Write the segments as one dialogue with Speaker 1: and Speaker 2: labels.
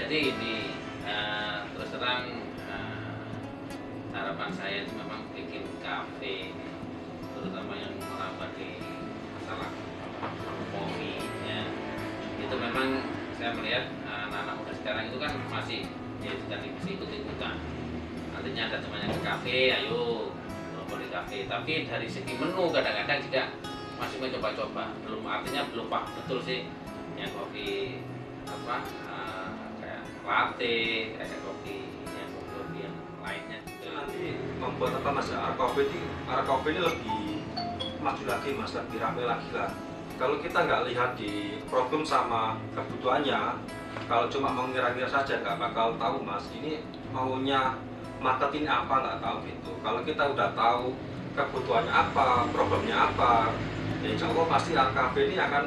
Speaker 1: Jadi ini terus terang harapan saya itu memang bikin kafe, terutama yang merambah di masalah kopi ya. Itu memang saya melihat anak-anak muda sekarang itu kan masih ya sudah bisa ikut-ikutan. Artinya ada temannya ke kafe, ayo ngobrol di kafe. Tapi dari segi menu kadang-kadang tidak masih mencoba-coba. Belum artinya belum paham betul sih yang kopi apa kayak latte, kayak kopi yang lainnya.
Speaker 2: Nanti membuat apa mas? Arah kopi ini lebih maju lagi mas, lebih ramai lagi lah. Kalau kita nggak lihat di problem sama kebutuhannya, kalau cuma mengira-ngira saja nggak bakal tahu mas. Ini maunya market ini apa nggak tahu gitu. Kalau kita udah tahu kebutuhannya apa, problemnya apa, ya insya Allah pasti kafe ini akan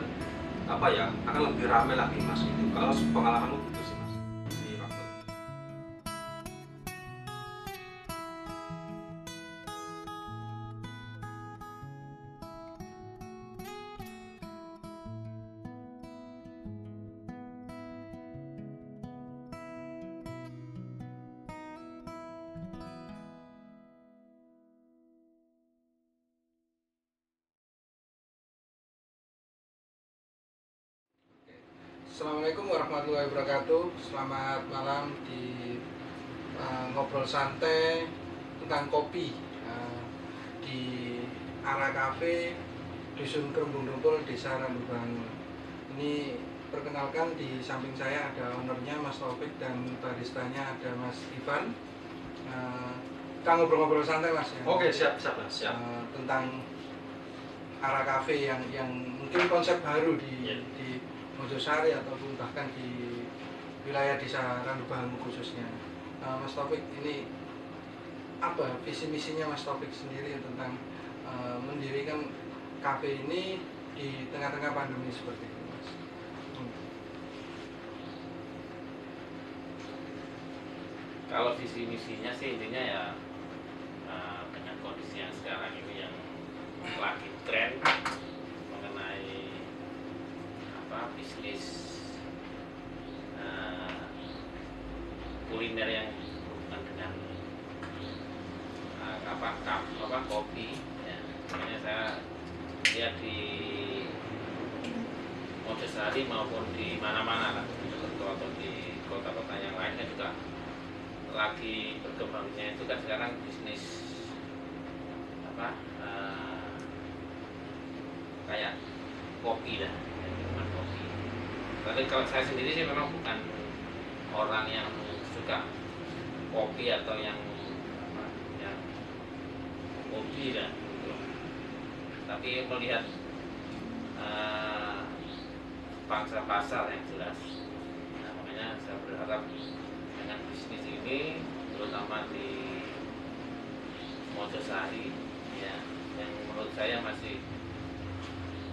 Speaker 2: apa ya, akan lebih ramai lagi mas. Itu kalau pengalamanmu gitu sih mas. Di waktu.
Speaker 3: Assalamualaikum warahmatullahi wabarakatuh. Selamat malam di ngobrol santai tentang kopi di Ara Cafe, Dusun Kerembung Dongkol, Desa Randubang. Ini perkenalkan, di samping saya ada ownernya Mas Taufik dan baristanya ada Mas Ivan. Kita ngobrol-ngobrol santai mas ya.
Speaker 2: Oke, siap mas, siap.
Speaker 3: Tentang Ara Cafe yang mungkin konsep baru di Mojosari ataupun bahkan di wilayah Desa Randubang khususnya. Mas Taufik, ini apa visi misinya Mas Taufik sendiri tentang mendirikan kafe ini di tengah-tengah pandemi seperti itu mas?
Speaker 1: Kalau visi misinya sih intinya ya dengan kondisi yang sekarang ini yang lagi tren mengenai bisnis kuliner yang berhubungan dengan kopi ya. Makanya saya lihat di Mojosari maupun di mana-mana lah atau di kota-kota yang lainnya juga lagi berkembangnya itu kan sekarang bisnis kayak kopi lah, minuman kopi. Tapi kalau saya sendiri sih memang bukan orang yang suka kopi atau yang kopi lah gitu. Tapi melihat pangsa pasar yang jelas. Nah, makanya saya berharap dengan bisnis ini terutama di Mojosari ya, yang menurut saya masih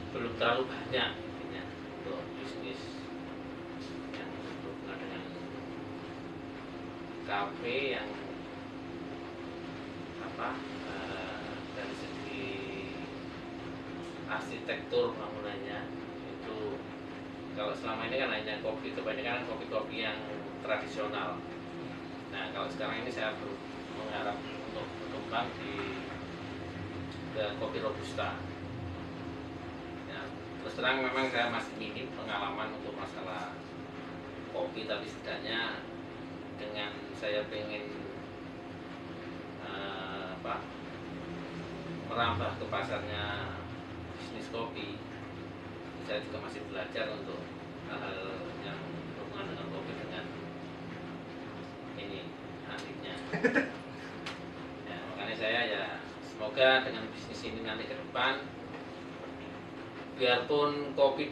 Speaker 1: belum terlalu banyak untuk bisnis yang berhubungan dengan kafe yang dari segi arsitektur bangunannya itu, kalau selama ini kan hanya kopi, kebanyakan kopi-kopi yang tradisional. Nah kalau sekarang ini saya mengharap untuk berkembang ke kopi robusta. Terus terang memang saya masih minim pengalaman untuk masalah kopi, tapi setidaknya dengan saya pengen merambah ke pasarnya bisnis kopi, saya juga masih belajar untuk hal-hal yang berhubungan dengan kopi dengan ini ahlinya. Ya, makanya saya ya semoga dengan bisnis ini nanti ke depan, biarpun kopi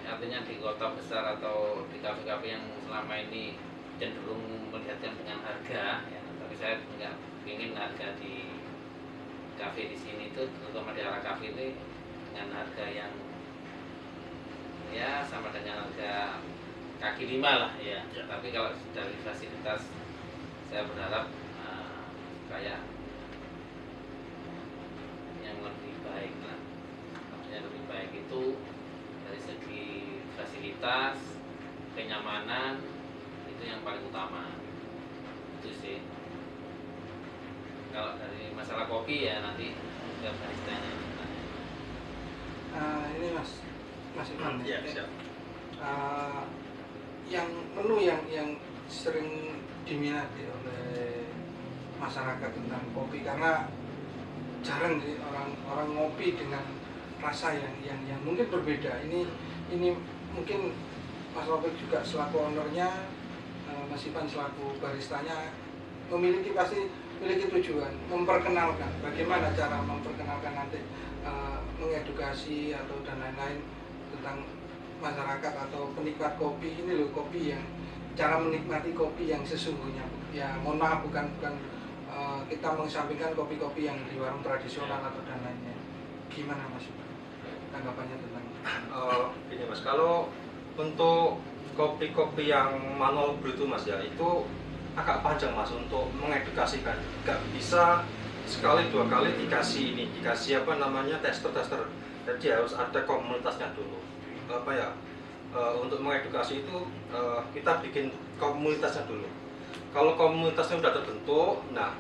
Speaker 1: artinya di kota besar atau di kafe-kafe yang selama ini cenderung melihatkan dengan harga ya, tapi saya nggak ingin harga di kafe di sini itu, terutama di Ara Cafe ini, dengan harga yang ya sama dengan harga kaki lima lah ya. Tapi kalau dari fasilitas saya berharap kayak yang lebih baik lah. Yang lebih baik itu dari segi fasilitas, kenyamanan, itu yang yang paling utama. Itu sih. Kalau dari masalah kopi ya nanti ke baristanya.
Speaker 3: Ini Mas Ivan.
Speaker 2: Iya, siap.
Speaker 3: Yang menu yang sering diminati oleh masyarakat tentang kopi, karena jarang nih orang ngopi dengan rasa yang mungkin berbeda. Ini mungkin Mas Taufik juga selaku ownernya, Mas Ivan selaku baristanya pasti memiliki tujuan memperkenalkan. Bagaimana cara memperkenalkan nanti, mengedukasi atau dan lain-lain tentang masyarakat atau penikmat kopi. Ini loh kopi yang cara menikmati kopi yang sesungguhnya. Ya mohon maaf, bukan kita mengesampingkan kopi-kopi yang di warung tradisional atau dan lainnya. Gimana Mas Ivan tanggapannya tentang
Speaker 2: Ini Mas, kalau untuk kopi-kopi yang manual brew itu Mas ya, itu agak panjang Mas untuk mengedukasikan. Gak bisa sekali dua kali dikasih apa namanya tester. Jadi harus ada komunitasnya dulu. Untuk mengedukasi itu kita bikin komunitasnya dulu. Kalau komunitasnya udah terbentuk, nah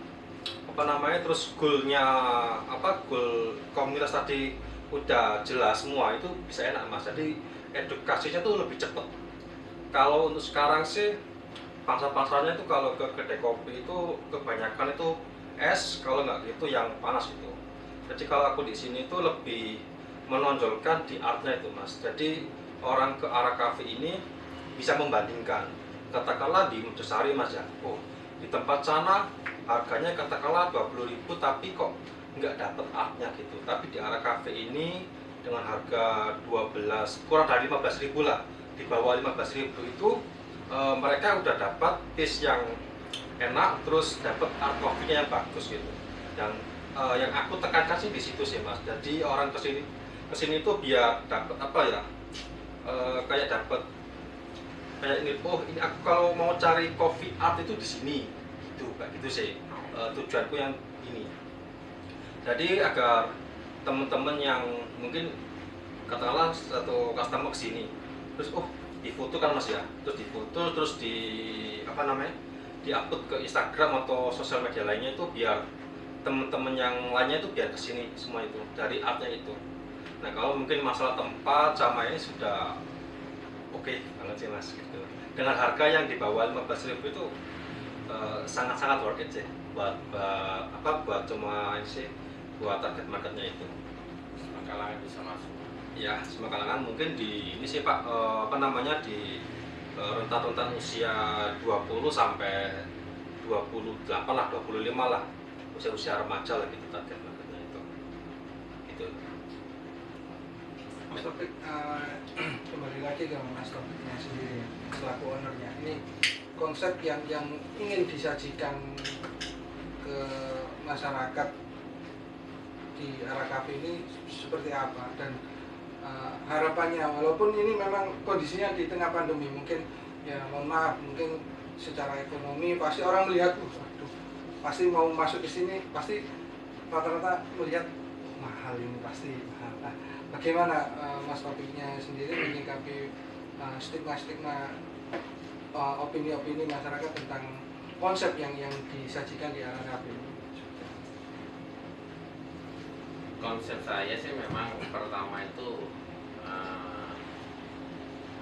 Speaker 2: terus goal komunitas tadi udah jelas semua, itu bisa enak Mas. Jadi edukasinya tuh lebih cepat. Kalau untuk sekarang sih pasarnya itu kalau ke kedai kopi itu kebanyakan itu es, kalau nggak gitu yang panas itu. Jadi kalau aku di sini itu lebih menonjolkan di artnya itu Mas. Jadi orang ke arah kafe ini bisa membandingkan. Katakanlah di Mojosari Mas ya, di tempat sana harganya katakanlah 20.000 tapi kok nggak dapet artnya gitu. Tapi di arah kafe ini dengan harga 12, kurang dari 15.000 lah, di bawah 15.000 itu mereka udah dapat taste yang enak, terus dapat art coffee-nya yang bagus gitu. Yang aku tekankan sih di situ sih Mas. Jadi orang kesini itu biar dapat kayak dapat ini aku kalau mau cari coffee art itu di sini, itu kayak gitu sih tujuanku yang ini. Jadi agar teman-teman yang mungkin katakanlah satu customer kesini, terus difoto kan Mas ya, terus difoto terus di-upload ke Instagram atau sosial media lainnya, itu biar teman-teman yang lainnya itu biar kesini semua itu dari artnya itu. Nah kalau mungkin masalah tempat sama ini sudah oke banget sih Mas gitu. Dengan harga yang di bawah 15.000 itu sangat-sangat worth it sih buat cuma ini sih buat target marketnya itu.
Speaker 1: Semua kalangan bisa masuk.
Speaker 2: Ya, semua kalangan mungkin di ini sih Pak di rentan-rentan usia 20 sampai 28 lah, 25 lah, usia remaja lah gitu target marketnya itu. Gitu.
Speaker 3: Mas Taufik, kembali lagi ke Mas Taufiknya sendiri selaku ownernya. Ini konsep yang ingin disajikan ke masyarakat di arah kafe ini seperti apa, dan harapannya, walaupun ini memang kondisinya di tengah pandemi, mungkin ya mohon maaf, mungkin secara ekonomi pasti orang melihat pasti mau masuk ke sini pasti rata-rata melihat mahal, ini pasti mahal. Nah, bagaimana Mas Taufiknya sendiri menyikapi stigma-stigma opini-opini masyarakat tentang konsep yang disajikan di arah kafe ini?
Speaker 1: Konsep saya sih memang pertama itu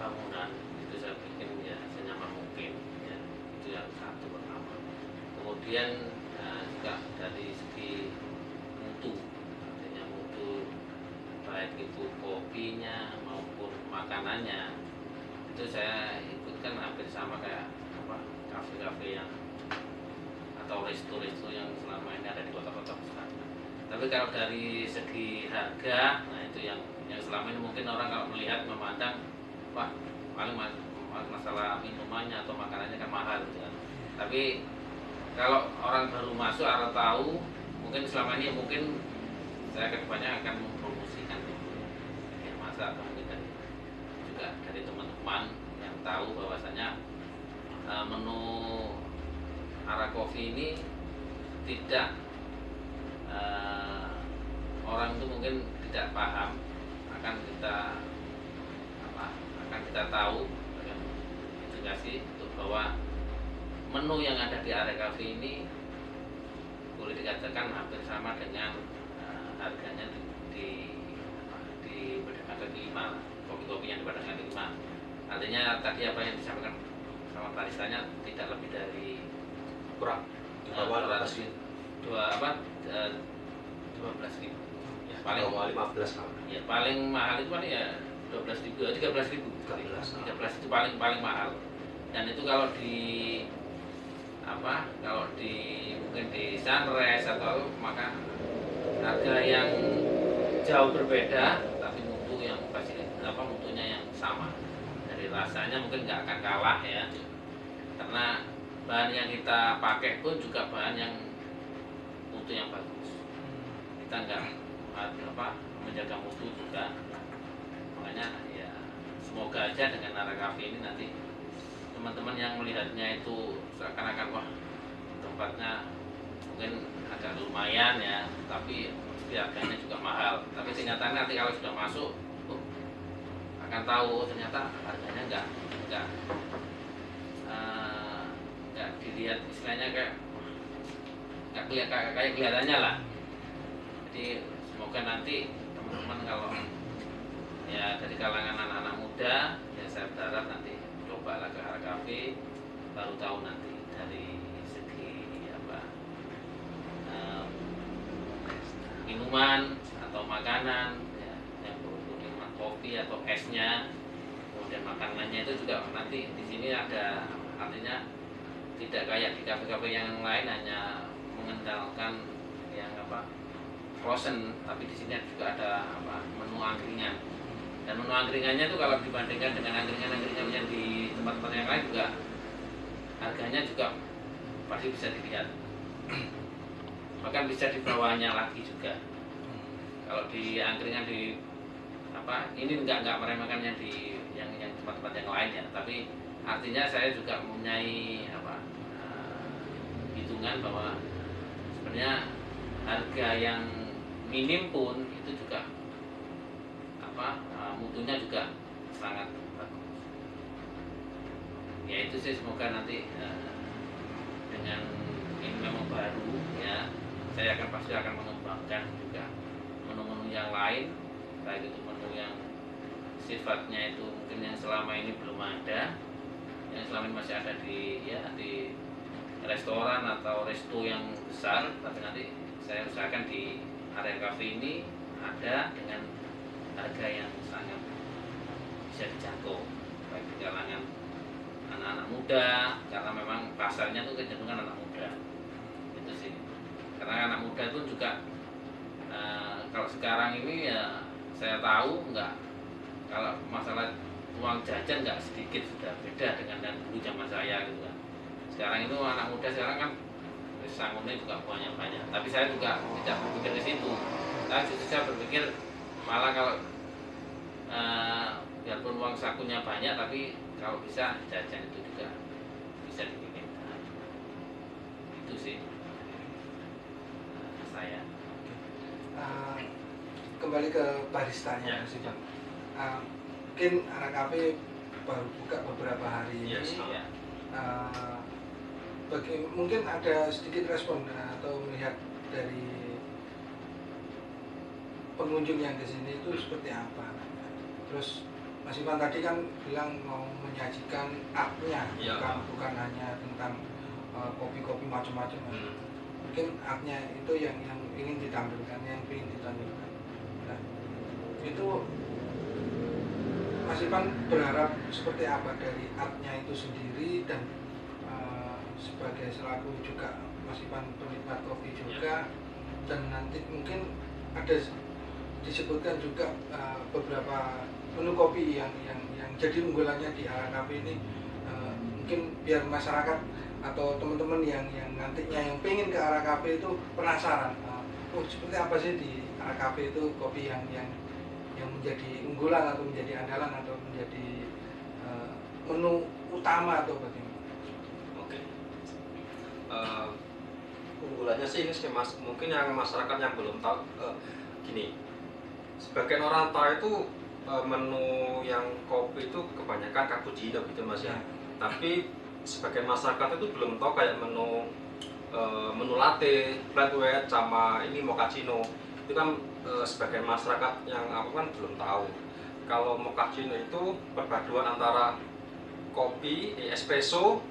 Speaker 1: bangunan itu saya bikin ya senyaman mungkin ya, itu yang satu pertama. Kemudian juga dari segi mutu, artinya mutu baik itu kopinya maupun makanannya itu saya ikutkan hampir sama kayak kafe-kafe yang atau resto-resto yang selama ini ada di kota-kota besar. Tapi kalau dari segi harga, nah itu yang selama ini mungkin orang kalau melihat memandang, wah paling masalah minumannya atau makanannya kan mahal gitu kan. Tapi kalau orang baru masuk atau tahu, mungkin selama ini mungkin saya kedepannya akan mempromosikan ya, masa kemungkinan juga dari teman-teman yang tahu bahwasanya menu arah kopi ini tidak orang itu mungkin tidak paham, akan kita tahu akan edukasi untuk bahwa menu yang ada di area cafe ini boleh dikatakan hampir sama dengan harganya di pedagang kaki lima, kopi-kopi yang di pedagang kaki lima. Artinya tadi apa yang disampaikan sama baristanya tidak lebih dari
Speaker 2: kurang di bawah 12.000.
Speaker 1: 12.000.
Speaker 2: Ya,
Speaker 1: Paling
Speaker 2: 15 lah.
Speaker 1: ya paling mahal itu kan ya 12.000, 13.000. 13 itu paling mahal. Dan itu kalau di mungkin di Sunrise atau maka harga yang jauh berbeda, tapi mutunya yang sama. Dari rasanya mungkin nggak akan kalah ya, karena bahan yang kita pakai pun juga bahan yang mutu yang bagus. Kita nggak menjaga mutu juga, makanya ya semoga aja dengan Ara Cafe ini nanti teman-teman yang melihatnya itu seakan-akan wah tempatnya mungkin agak lumayan ya, tapi harganya juga mahal. Tapi ternyata nanti kalau sudah masuk akan tahu ternyata harganya nggak dilihat istilahnya kayak kelihatannya lah. Jadi semoga nanti teman-teman kalau ya dari kalangan anak-anak muda ya saya berharap nanti cobalah ke Ara Cafe, baru tahu nanti dari segi minuman atau makanan ya, yang berupa minuman kopi atau esnya, kemudian makanannya itu juga nanti di sini ada, artinya tidak kayak di kafe-kafe yang lain hanya mengandalkan yang frozen, tapi di sini juga ada menu angkringan. Dan menu angkringannya itu kalau dibandingkan dengan angkringan-angkringan yang di tempat-tempat yang lain juga harganya juga pasti bisa dilihat. Bahkan bisa di bawahnya lagi juga. Kalau di angkringan di ini enggak meremehkan yang di yang tempat-tempat yang lain ya, tapi artinya saya juga mempunyai hitungan bahwa sebenarnya harga yang minim pun itu juga mutunya juga sangat bagus. Ya itu sih, semoga nanti dengan ini memang baru ya, saya pasti akan mengembangkan juga menu-menu yang lain, baik itu menu yang sifatnya itu mungkin yang selama ini belum ada, yang selama ini masih ada di restoran atau resto yang besar, tapi nanti saya usahakan di area cafe ini ada dengan harga yang sangat bisa dijangkau baik di kalangan anak-anak muda, karena memang pasarnya tuh kecenderungan anak muda itu sih. Karena anak muda itu juga kalau sekarang ini ya saya tahu enggak, kalau masalah uang jajan enggak sedikit, sudah beda dengan dulu zaman saya gitu kan. Sekarang itu anak muda sekarang kan sanggupnya juga banyak, tapi saya juga tidak berpikir ke situ. Saya berpikir malah kalau biarpun uang sakunya banyak, tapi kalau bisa jajan itu juga bisa dipikirkan. Itu sih saya.
Speaker 3: Kembali ke baristanya, Mas Ivan. Mungkin Ara Cafe baru buka beberapa hari ini.
Speaker 2: Yes, ya.
Speaker 3: Mungkin ada sedikit respon atau melihat dari pengunjung yang ke sini itu seperti apa. Terus Mas Ivan tadi kan bilang mau menyajikan art-nya, bukan hanya tentang kopi-kopi macam-macam. Mungkin art-nya itu yang ingin ditampilkan, yang ingin ditonjolkan. Nah, itu Mas Ivan berharap seperti apa dari art-nya itu sendiri, dan sebagai selaku juga Mas Ivan penikmat kopi juga, dan nanti mungkin ada disebutkan juga beberapa menu kopi yang jadi unggulannya di Ara Cafe ini, mungkin biar masyarakat atau teman-teman yang nantinya yang pengen ke Ara Cafe itu penasaran, seperti apa sih di Ara Cafe itu kopi yang menjadi unggulan atau menjadi andalan atau menjadi menu utama atau bagaimana?
Speaker 2: Unggulannya sih ini Mas, mungkin yang masyarakat yang belum tahu gini, sebagian orang tahu itu menu yang kopi itu kebanyakan cappuccino gitu Mas ya. Tapi sebagian masyarakat itu belum tahu kayak menu latte, flat white, sama ini mochaccino. Itu kan sebagian masyarakat yang aku kan belum tahu. Kalau mochaccino itu perpaduan antara kopi, espresso,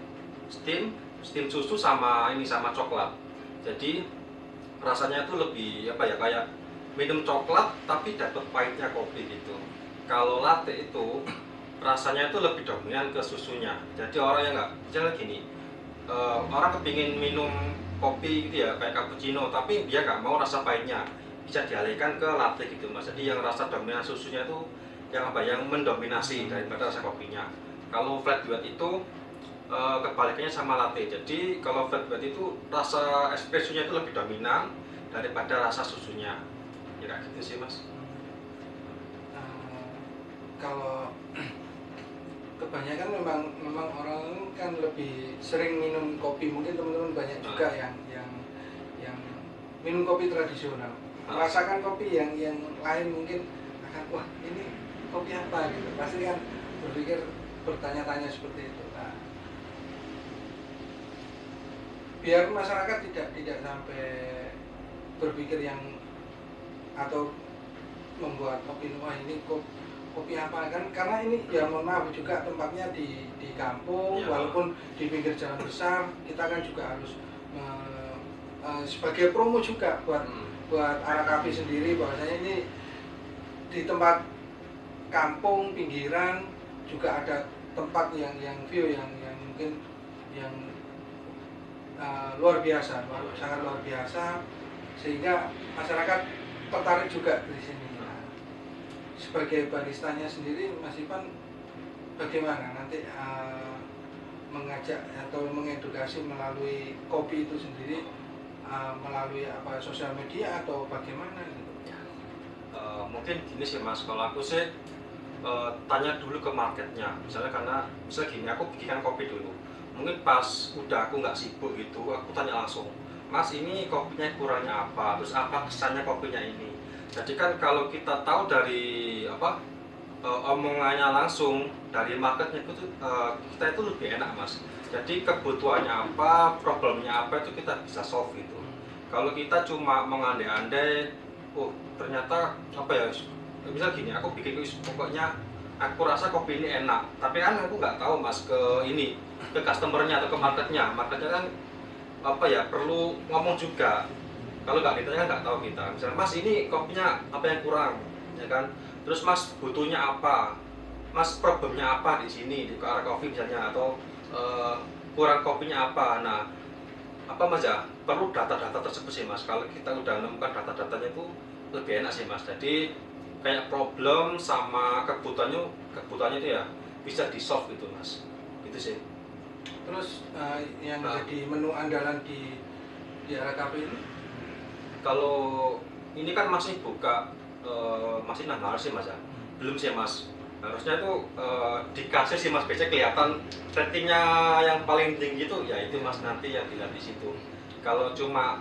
Speaker 2: steam susu sama coklat. Jadi rasanya itu lebih apa ya, kayak minum coklat tapi dapat pahitnya kopi gitu. Kalau latte itu rasanya itu lebih dominan ke susunya. Jadi orang yang nggak, misalnya gini, orang kepingin minum kopi gitu ya kayak cappuccino, tapi dia nggak mau rasa pahitnya, bisa dialihkan ke latte gitu mas. Jadi yang rasa dominan susunya itu yang apa, yang mendominasi daripada rasa kopinya. Kalau flat white itu kebalikannya sama latte. Jadi kalau flat white itu rasa espressonya itu lebih dominan daripada rasa susunya. Ya kayak gitu sih mas.
Speaker 3: Kalau kebanyakan memang orang kan lebih sering minum kopi, mungkin teman-teman banyak juga yang minum kopi tradisional, merasakan kopi yang lain mungkin akan, wah ini kopi apa gitu, pasti kan berpikir, bertanya-tanya seperti itu. Nah, biar masyarakat tidak sampai berpikir yang atau membuat kopi, wah ini kopi apa kan, karena ini ya mohon maaf juga tempatnya di kampung ya. Walaupun di pinggir jalan besar, kita kan juga harus sebagai promo juga buat Arakapi sendiri, bahwasanya ini di tempat kampung pinggiran juga ada tempat yang view yang mungkin yang luar biasa, sangat luar biasa, sehingga masyarakat tertarik juga di sini. Sebagai baristanya sendiri, Mas Ivan bagaimana nanti mengajak atau mengedukasi melalui kopi itu sendiri, melalui apa, sosial media atau bagaimana gitu?
Speaker 2: Mungkin gini sih mas, kalau aku sih tanya dulu ke marketnya, misalnya gini, aku bikinkan kopi dulu, mungkin pas udah aku nggak sibuk gitu, aku tanya langsung, mas ini kopinya kurangnya apa, terus apa kesannya kopinya ini. Jadi kan kalau kita tahu dari omongannya langsung dari marketnya itu kita itu lebih enak mas. Jadi kebutuhannya apa, problemnya apa itu kita bisa solve gitu. Kalau kita cuma mengandai-andai, oh ternyata apa ya, misal gini, aku bikin pokoknya aku rasa kopi ini enak, tapi kan aku nggak tahu mas ke customernya atau ke marketnya kan apa ya, perlu ngomong juga. Kalau nggak ditanya kan nggak tahu kita. Misalnya mas ini kopinya apa yang kurang, ya kan? Terus mas butuhnya apa, mas problemnya apa di sini di Arakapi misalnya, atau kurang kopinya apa. Nah apa mas ya, perlu data-data tersebut sih mas. Kalau kita udah menemukan data-datanya itu lebih enak sih mas. Jadi kayak problem sama kebutuhannya itu ya bisa di solve gitu mas. Gitu sih.
Speaker 3: Terus yang jadi menu andalan di Arakapi ini?
Speaker 2: Kalau ini kan masih buka, masih nanggal sih mas ya. Belum sih mas. Harusnya itu dikasih sih mas, biasanya kelihatan ratingnya yang paling tinggi itu ya itu mas, nanti yang dilihat di situ. Kalau cuma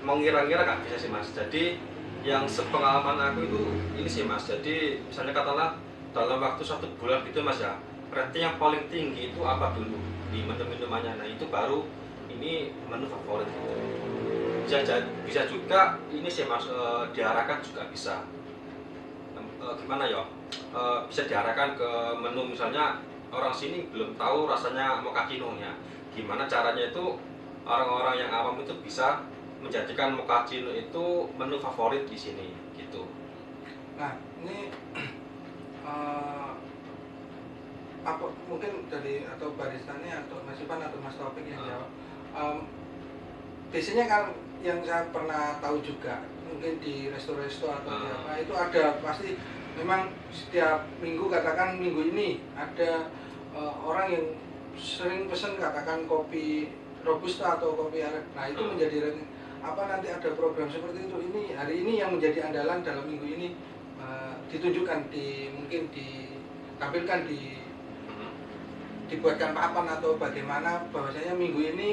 Speaker 2: mau ngira-ngira nggak bisa sih mas. Jadi yang sepengalaman aku itu ini sih mas, jadi misalnya katakanlah dalam waktu 1 bulan gitu mas ya, rating yang paling tinggi itu apa dulu di menu-minumannya. Nah itu baru ini menu favorit gitu. Bisa juga ini sih mas, diarahkan juga bisa. Gimana ya, bisa diarahkan ke menu, misalnya orang sini belum tahu rasanya mochaccino nya, gimana caranya itu orang-orang yang awam itu bisa menjadikan mochaccino itu menu favorit di sini gitu.
Speaker 3: Nah ini apa mungkin dari atau baristanya atau Mas Ivan atau Mas Taufik yang jawab. Biasanya kan yang saya pernah tahu juga, mungkin di resto-resto atau di apa itu ada pasti memang setiap minggu, katakan minggu ini ada orang yang sering pesen katakan kopi robusta atau kopi arek. Nah itu menjadi apa, nanti ada program seperti itu, ini hari ini yang menjadi andalan dalam minggu ini, ditunjukkan mungkin ditampilkan dibuatkan papan atau bagaimana, bahwasanya minggu ini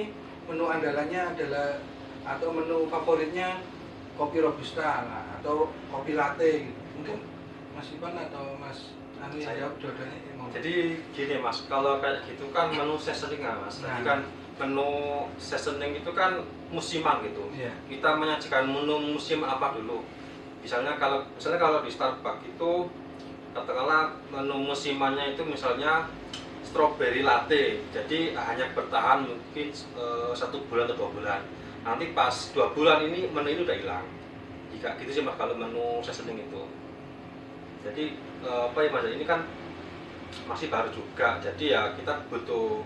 Speaker 3: menu andalannya adalah atau menu favoritnya kopi robusta lah, atau kopi latte gitu. Mungkin Mas Ivan atau Mas anu yang jawab dua-duanya mau.
Speaker 2: Jadi gini Mas, kalau kayak gitu kan menu seasoning ya Mas. Jadi kan menu seasoning itu kan musiman gitu.
Speaker 3: Iya.
Speaker 2: Kita menyajikan menu musim apa dulu. Misalnya kalau di Starbucks itu katakanlah menu musimannya itu misalnya strawberry latte. Jadi hanya bertahan mungkin 1 bulan atau 2 bulan. Nanti pas 2 bulan ini menu ini udah hilang. Jika gitu sih Mas kalau menu seasoning itu. Jadi apa ya Mas, ini kan masih baru juga, jadi ya kita butuh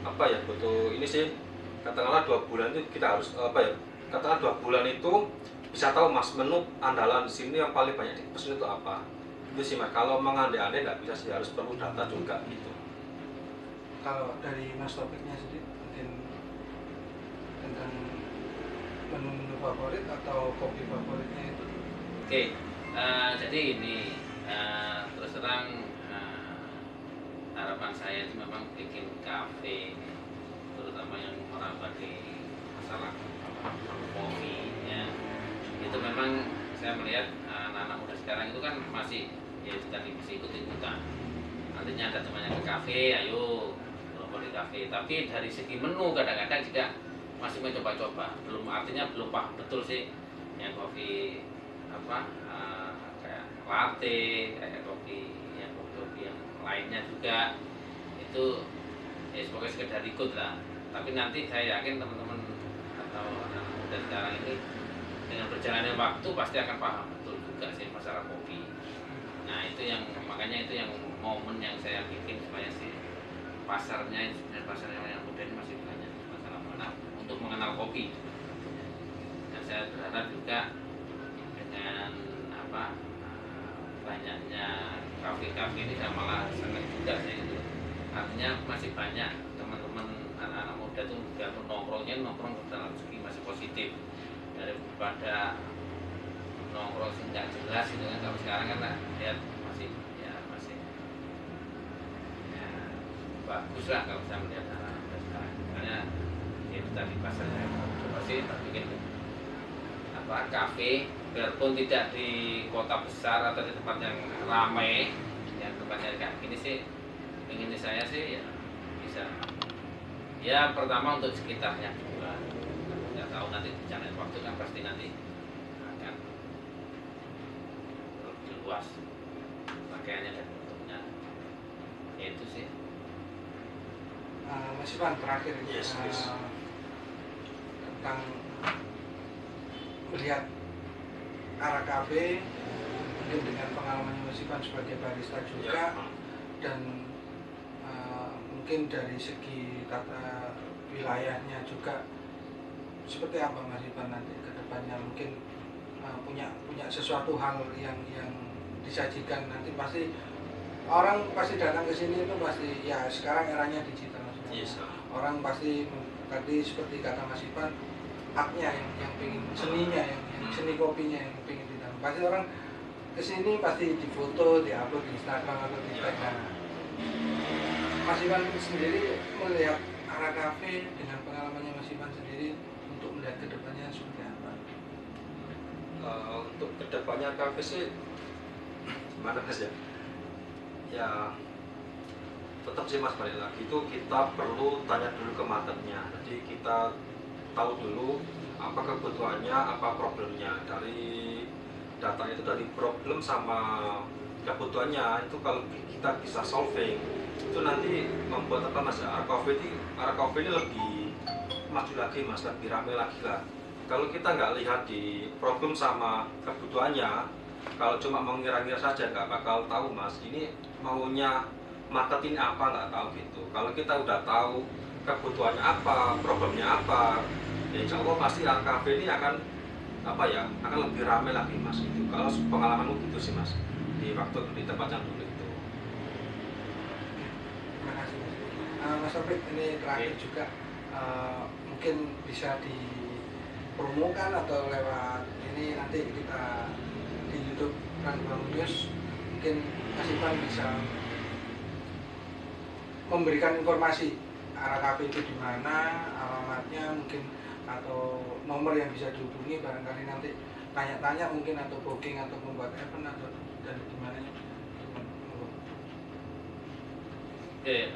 Speaker 2: apa ya, butuh ini sih, katakanlah 2 bulan itu kita harus apa ya, katakanlah 2 bulan itu bisa tahu Mas menu andalan di sini yang paling banyak dipesan itu apa. Itu sih Mas, kalau mengandai-andai nggak bisa sih, harus perlu data juga gitu.
Speaker 3: Kalau dari Mas Topiknya sendiri mungkin tentang menu-menu favorit atau kopi favoritnya itu.
Speaker 1: Oke, jadi ini terus terang harapan saya itu memang bikin kafe, terutama yang merambah di masalah kopi ya, itu memang saya melihat anak-anak muda sekarang itu kan masih ya itu tadi masih ikut-ikutan. Artinya ada temannya ke kafe, ayo nongkrong di kafe. Tapi dari segi menu kadang-kadang juga masih mencoba-coba. Artinya belum paham betul sih yang kopi apa kayak latte, kayak kopi yang lainnya juga itu ya sebagai sekedar ikut lah. Tapi nanti saya yakin teman-teman atau anak muda sekarang ini dengan berjalannya waktu pasti akan paham betul juga sih masalah kopi. Nah itu yang makanya itu yang momen yang saya bikin supaya sih pasarnya yang muda ini masih banyak masalah mana untuk mengenal kopi. Dan saya berharap juga dengan apa banyaknya kafe-kafe ini saya malah senang juga saya itu. Artinya masih banyak teman-teman anak-anak muda tuh biarpun nongkrong dalam segi masih positif daripada nongkrong sih nggak jelas itu kan. Kalau sekarang kan lihat masih ya bagus lah kalau saya melihat anak-anak muda sekarang. Makanya ya itu tadi pasarnya coba sih bikin apa kafe biarpun tidak di kota besar atau di tempat yang ramai, yang tempatnya kayak gini sih, ingin saya sih ya bisa ya pertama untuk sekitarnya juga. Nggak tahu nanti jalan waktu kan pasti nanti akan lebih luas pakaiannya dan bentuknya. Ya itu sih.
Speaker 3: Mas Ivan terakhir
Speaker 2: Yes.
Speaker 3: tentang melihat arah kafe mungkin dengan pengalaman Mas Ivan sebagai barista juga dan mungkin dari segi tata wilayahnya juga seperti apa Mas Ivan nanti ke depannya, mungkin punya sesuatu hal yang disajikan nanti pasti orang pasti datang ke sini itu pasti ya sekarang eranya digital.
Speaker 2: Yes.
Speaker 3: Orang pasti tadi seperti kata Mas Ivan haknya yang pengen seninya yang seni kopinya yang pengen ditanam. Pasti orang kesini pasti difoto, diupload di Instagram atau di Instagram. Mas Ivan sendiri melihat arah kafe dengan pengalamannya Mas Ivan sendiri untuk melihat kedepannya seperti apa?
Speaker 2: Untuk kedepannya kafe sih gimana Mas ya? Ya tetap sih Mas, balik lagi itu kita perlu tanya dulu ke marketnya. Jadi kita tahu dulu apa kebutuhannya, apa problemnya. Dari data itu, dari problem sama kebutuhannya itu kalau kita bisa solving itu nanti membuat apa Mas, arah kafe ini lebih maju lagi Mas, lebih ramai lagi lah. Kalau kita nggak lihat di problem sama kebutuhannya, kalau cuma mengira-ngira saja nggak bakal tahu Mas ini maunya market ini apa, nggak tahu gitu. Kalau kita udah tahu kebutuhannya apa, problemnya apa, ya insya Allah pasti kafe ini akan apa ya, akan lebih ramai lagi Mas. Itu kalau pengalamanmu gitu sih Mas, di tempat yang dulu itu.
Speaker 3: Terima kasih Mas Taufik, ini terakhir juga mungkin bisa dipromokan atau lewat ini nanti kita di YouTube Rangkulang News, mungkin Mas Ivan bisa memberikan informasi arah kafe itu di mana, alamatnya mungkin atau nomor yang bisa dihubungi barangkali nanti tanya-tanya mungkin atau booking atau membuat event atau dan di mana.
Speaker 1: Oke,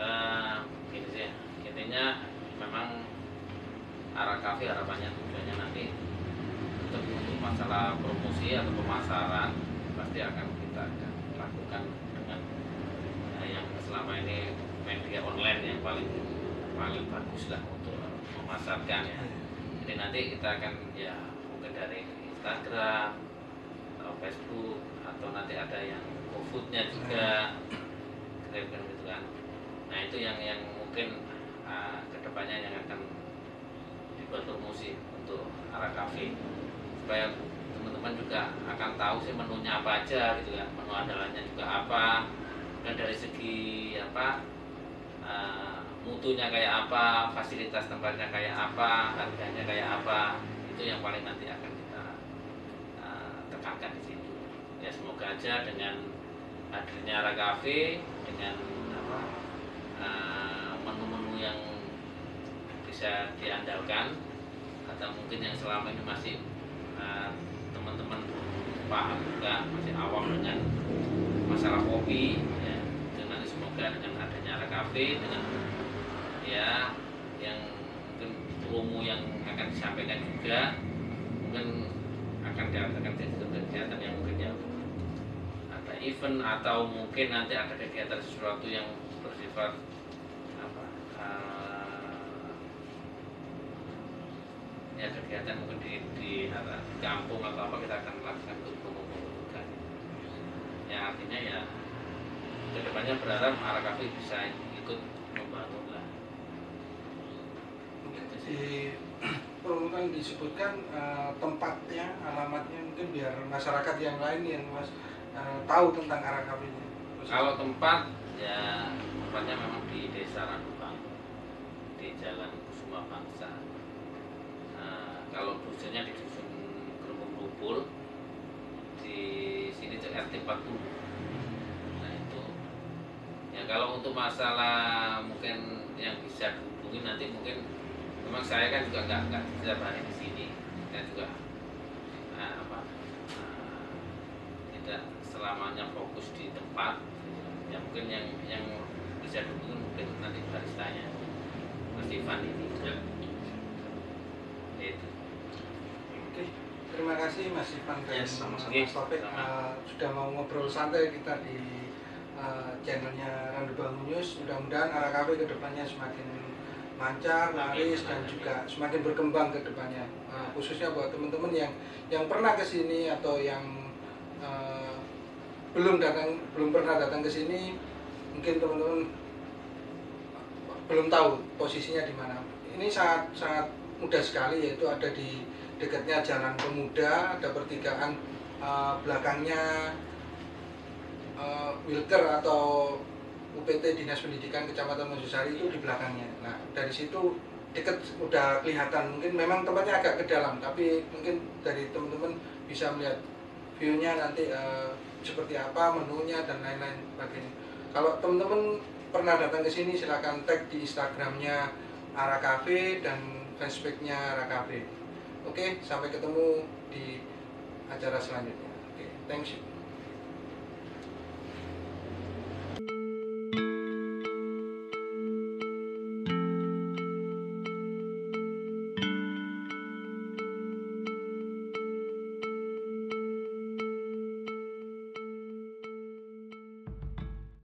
Speaker 1: gini sih ya. Intinya memang Ara Cafe harapannya tujuannya nanti untuk masalah promosi atau pemasaran pasti akan kita akan lakukan dengan yang selama ini media online yang paling bagus lah untuk memasarkan ya. Jadi nanti kita akan ya mungkin dari Instagram atau Facebook atau nanti ada yang GoFood-nya juga Grab gitu kan. Nah itu yang mungkin kedepannya yang akan dibuat promosi untuk Ara Cafe supaya teman-teman juga akan tahu sih menunya apa aja gitu ya, menu andalannya juga apa, dan dari segi apa mutunya kayak apa, fasilitas tempatnya kayak apa, harganya kayak apa, itu yang paling nanti akan kita tekankan di situ. Ya semoga aja dengan hadirnya Ara Cafe dengan menu-menu yang bisa diandalkan atau mungkin yang selama ini masih teman-teman paham juga masih awam dengan masalah kopi ya, dengan semoga dengan adanya Ara Cafe dengan ya yang mungkin promo yang akan disampaikan juga mungkin akan diadakan kegiatan yang mungkin yang ada event atau mungkin nanti ada kegiatan sesuatu yang bersifat apa ya kegiatan mungkin di kampung atau apa kita akan lakukan untuk promo juga ya artinya ya kedepannya berharap Ara Cafe bisa ikut membangun lah.
Speaker 3: Di promo kan disebutkan tempatnya, alamatnya mungkin biar masyarakat yang lain yang tahu tentang Ara Cafe ini.
Speaker 1: Kalau tempat ya tempatnya memang di Desa Randubang di Jalan Kusuma Bangsa. Kalau dusunnya di dusun Grogong Rupul di sini itu RT 40. Nah itu ya kalau untuk masalah mungkin yang bisa dihubungi nanti mungkin memang saya kan juga nggak setiap hari di sini, saya juga tidak selamanya fokus di tempat. Ya mungkin yang bisa dihubungi mungkin nanti baristanya Mas Ivan ini. Ya. Itu.
Speaker 3: Oke, terima kasih Mas Ivan dan
Speaker 2: Yes, sama-sama.
Speaker 3: Mas Taufik sudah mau ngobrol santai kita di channelnya Randubang News. Mudah-mudahan Ara Cafe kedepannya semakin lancar, laris dan juga semakin berkembang ke depannya. Khususnya buat teman-teman yang pernah ke sini atau yang belum pernah datang ke sini, mungkin teman-teman belum tahu posisinya di mana. Ini sangat mudah sekali, yaitu ada di dekatnya Jalan Pemuda, ada pertigaan belakangnya Wilker atau UPT Dinas Pendidikan Kecamatan Mojosari itu di belakangnya. Nah dari situ dekat udah kelihatan, mungkin memang tempatnya agak ke dalam, tapi mungkin dari teman-teman bisa melihat view-nya nanti seperti apa, menunya dan lain-lain sebagainya. Kalau teman-teman pernah datang ke sini silahkan tag di Instagramnya Ara Cafe dan Facebooknya Ara Cafe. Oke, sampai ketemu di acara selanjutnya. Oke, thanks you.